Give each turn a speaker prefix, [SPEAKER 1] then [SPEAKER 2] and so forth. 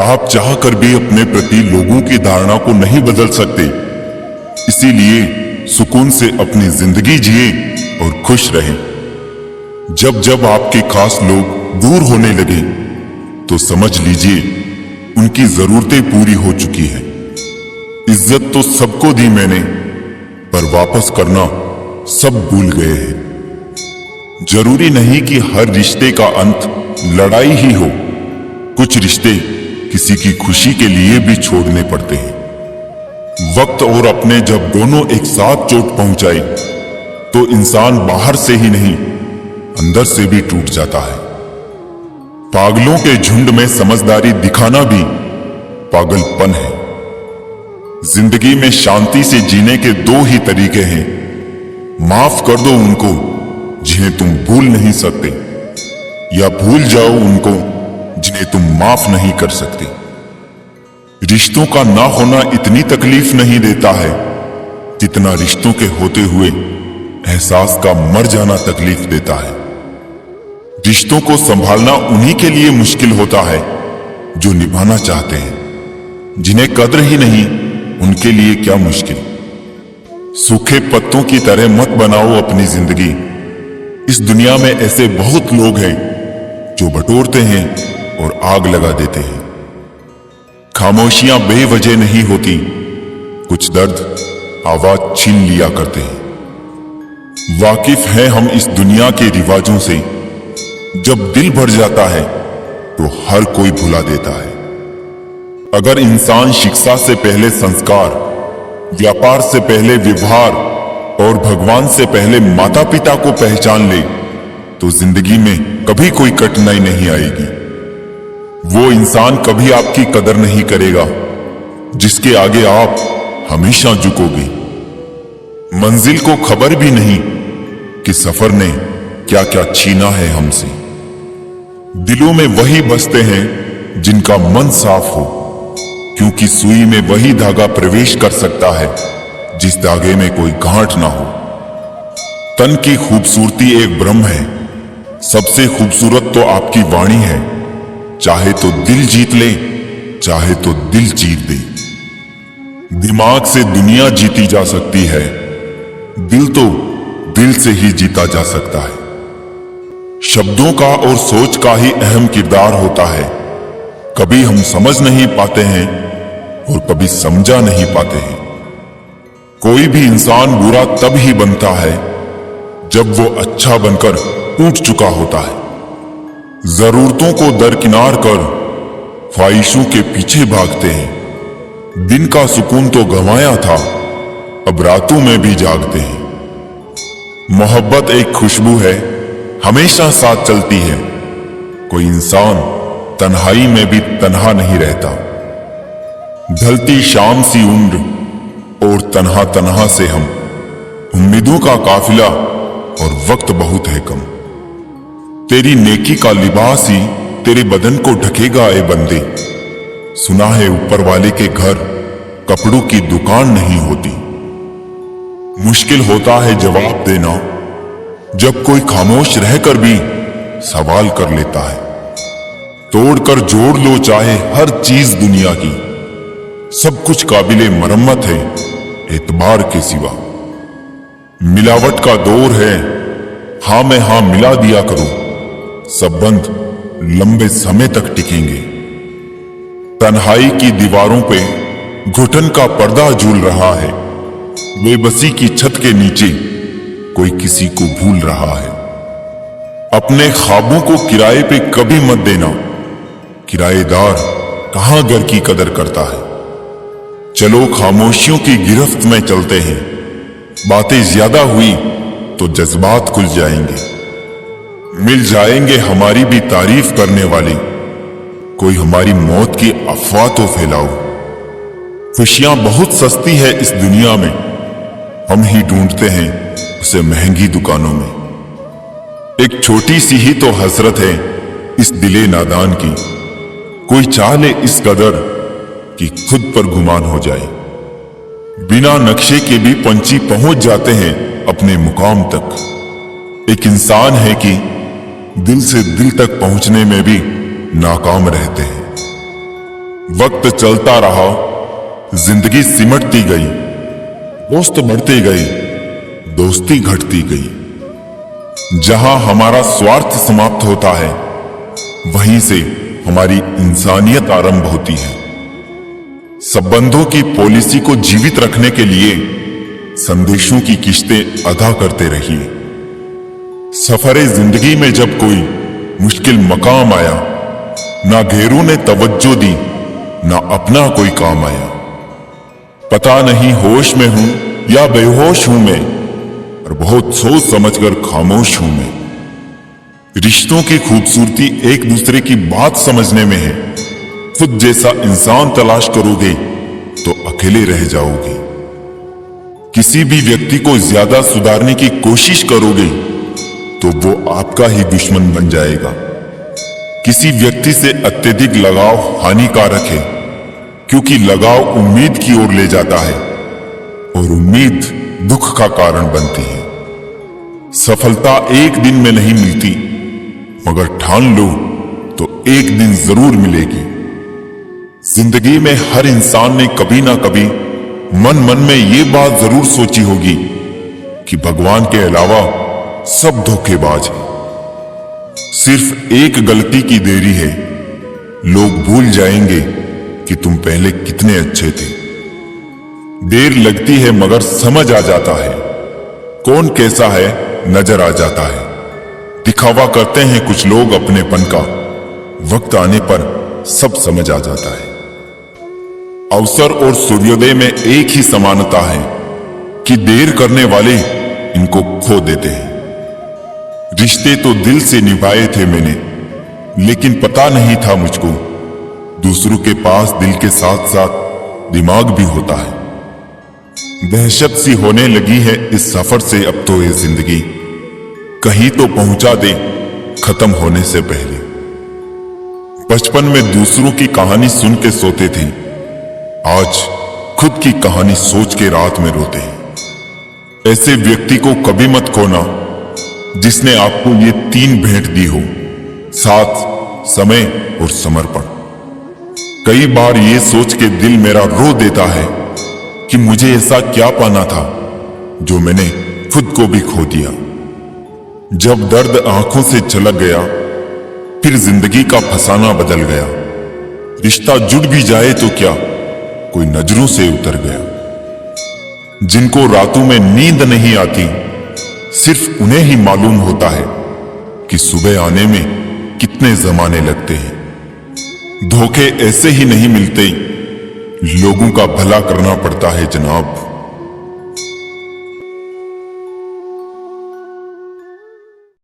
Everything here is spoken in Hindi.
[SPEAKER 1] आप चाहकर भी अपने प्रति लोगों की धारणा को नहीं बदल सकते। इसीलिए सुकून से अपनी जिंदगी जिए और खुश रहें। जब जब आपके खास लोग दूर होने लगे तो समझ लीजिए उनकी जरूरतें पूरी हो चुकी हैं। इज्जत तो सबको दी मैंने, पर वापस करना सब भूल गए हैं। जरूरी नहीं कि हर रिश्ते का अंत लड़ाई ही हो। कुछ रिश्ते किसी की खुशी के लिए भी छोड़ने पड़ते हैं। वक्त और अपने जब दोनों एक साथ चोट पहुंचाए तो इंसान बाहर से ही नहीं अंदर से भी टूट जाता है। पागलों के झुंड में समझदारी दिखाना भी पागलपन है। जिंदगी में शांति से जीने के दो ही तरीके हैं। माफ कर दो उनको जिन्हें तुम भूल नहीं सकते, या भूल जाओ उनको जिन्हें तुम माफ नहीं कर सकते। रिश्तों का ना होना इतनी तकलीफ नहीं देता है जितना रिश्तों के होते हुए एहसास का मर जाना तकलीफ देता है। रिश्तों को संभालना उन्हीं के लिए मुश्किल होता है जो निभाना चाहते हैं। जिन्हें कद्र ही नहीं उनके लिए क्या मुश्किल। सूखे पत्तों की तरह मत बनाओ अपनी जिंदगी। इस दुनिया में ऐसे बहुत लोग हैं जो बटोरते हैं और आग लगा देते हैं। खामोशियां बेवजह नहीं होती, कुछ दर्द आवाज छीन लिया करते हैं। वाकिफ हैं हम इस दुनिया के रिवाजों से। जब दिल भर जाता है तो हर कोई भुला देता है। अगर इंसान शिक्षा से पहले संस्कार, व्यापार से पहले व्यवहार और भगवान से पहले माता पिता को पहचान ले तो जिंदगी में कभी कोई कठिनाई नहीं आएगी। वो इंसान कभी आपकी कदर नहीं करेगा जिसके आगे आप हमेशा झुकोगे। मंजिल को खबर भी नहीं कि सफर ने क्या क्या छीना है हमसे। दिलों में वही बसते हैं जिनका मन साफ हो, क्योंकि सुई में वही धागा प्रवेश कर सकता है जिस धागे में कोई गांठ ना हो। तन की खूबसूरती एक भ्रम है, सबसे खूबसूरत तो आपकी वाणी है। चाहे तो दिल जीत ले, चाहे तो दिल जीत दे। दिमाग से दुनिया जीती जा सकती है, दिल तो दिल से ही जीता जा सकता है। शब्दों का और सोच का ही अहम किरदार होता है। कभी हम समझ नहीं पाते हैं और कभी समझा नहीं पाते हैं। कोई भी इंसान बुरा तब ही बनता है जब वो अच्छा बनकर टूट चुका होता है। जरूरतों को दरकिनार कर ख्वाहिशों के पीछे भागते हैं। दिन का सुकून तो गंवाया था, अब रातों में भी जागते हैं। मोहब्बत एक खुशबू है, हमेशा साथ चलती है। कोई इंसान तन्हाई में भी तन्हा नहीं रहता। ढलती शाम सी उम्र और तन्हा तन्हा से हम, उम्मीदों का काफिला और वक्त बहुत है कम। तेरी नेकी का लिबास ही तेरे बदन को ढकेगा ए बंदे। सुना है ऊपर वाले के घर कपड़ों की दुकान नहीं होती। मुश्किल होता है जवाब देना जब कोई खामोश रहकर भी सवाल कर लेता है। तोड़कर जोड़ लो चाहे हर चीज दुनिया की, सब कुछ काबिले मरम्मत है एतबार के सिवा। मिलावट का दौर है, हां में हां मिला दिया करो, सब बंद लंबे समय तक टिकेंगे। तन्हाई की दीवारों पे घुटन का पर्दा झूल रहा है। बेबसी की छत के नीचे कोई किसी को भूल रहा है। अपने ख्वाबों को किराए पे कभी मत देना, किराएदार कहां घर की कदर करता है। चलो खामोशियों की गिरफ्त में चलते हैं। बातें ज्यादा हुई तो जज्बात खुल जाएंगे। मिल जाएंगे हमारी भी तारीफ करने वाले, कोई हमारी मौत की अफवाह तो फैलाओ। खुशियां बहुत सस्ती है इस दुनिया में, हम ही ढूंढते हैं उसे महंगी दुकानों में। एक छोटी सी ही तो हसरत है इस दिले नादान की, कोई चाह ले इस कदर कि खुद पर गुमान हो जाए। बिना नक्शे के भी पंछी पहुंच जाते हैं अपने मुकाम तक। एक इंसान है कि दिल से दिल तक पहुंचने में भी नाकाम रहते हैं। वक्त चलता रहा, जिंदगी सिमटती गई, दोस्त बढ़ते गए, दोस्ती घटती गई। जहां हमारा स्वार्थ समाप्त होता है, वहीं से हमारी इंसानियत आरंभ होती है। संबंधों की पॉलिसी को जीवित रखने के लिए संदेशों की किश्तें अदा करते रहिए। सफरे जिंदगी में जब कोई मुश्किल मकाम आया, ना घेरों ने तवज्जो दी, ना अपना कोई काम आया। पता नहीं होश में हूं या बेहोश हूं मैं, और बहुत सोच समझकर खामोश हूं मैं। रिश्तों की खूबसूरती एक दूसरे की बात समझने में है। खुद जैसा इंसान तलाश करोगे तो अकेले रह जाओगे। किसी भी व्यक्ति को ज्यादा सुधारने की कोशिश करोगे तो वो आपका ही दुश्मन बन जाएगा। किसी व्यक्ति से अत्यधिक लगाव हानिकारक है, क्योंकि लगाव उम्मीद की ओर ले जाता है और उम्मीद दुख का कारण बनती है। सफलता एक दिन में नहीं मिलती, मगर ठान लो तो एक दिन जरूर मिलेगी। जिंदगी में हर इंसान ने कभी ना कभी मन मन में ये बात जरूर सोची होगी कि भगवान के अलावा सब धोखेबाज है। सिर्फ एक गलती की देरी है, लोग भूल जाएंगे कि तुम पहले कितने अच्छे थे। देर लगती है मगर समझ आ जाता है, कौन कैसा है नजर आ जाता है। दिखावा करते हैं कुछ लोग अपनेपन का, वक्त आने पर सब समझ आ जाता है। अवसर और सूर्योदय में एक ही समानता है कि देर करने वाले इनको खो देते हैं। रिश्ते तो दिल से निभाए थे मैंने, लेकिन पता नहीं था मुझको दूसरों के पास दिल के साथ साथ दिमाग भी होता है। दहशत सी होने लगी है इस सफर से अब तो ये जिंदगी, कहीं तो पहुंचा दे खत्म होने से पहले। बचपन में दूसरों की कहानी सुन के सोते थे, आज खुद की कहानी सोच के रात में रोते हैं। ऐसे व्यक्ति को कभी मत खोना जिसने आपको ये तीन भेंट दी हो, साथ, समय और समर्पण। कई बार ये सोच के दिल मेरा रो देता है कि मुझे ऐसा क्या पाना था जो मैंने खुद को भी खो दिया। जब दर्द आंखों से छलक गया, फिर जिंदगी का फसाना बदल गया। रिश्ता जुड़ भी जाए तो क्या, कोई नजरों से उतर गया। जिनको रातों में नींद नहीं आती, सिर्फ उन्हें ही मालूम होता है कि सुबह आने में कितने जमाने लगते हैं। धोखे ऐसे ही नहीं मिलते, लोगों का भला करना पड़ता है जनाब।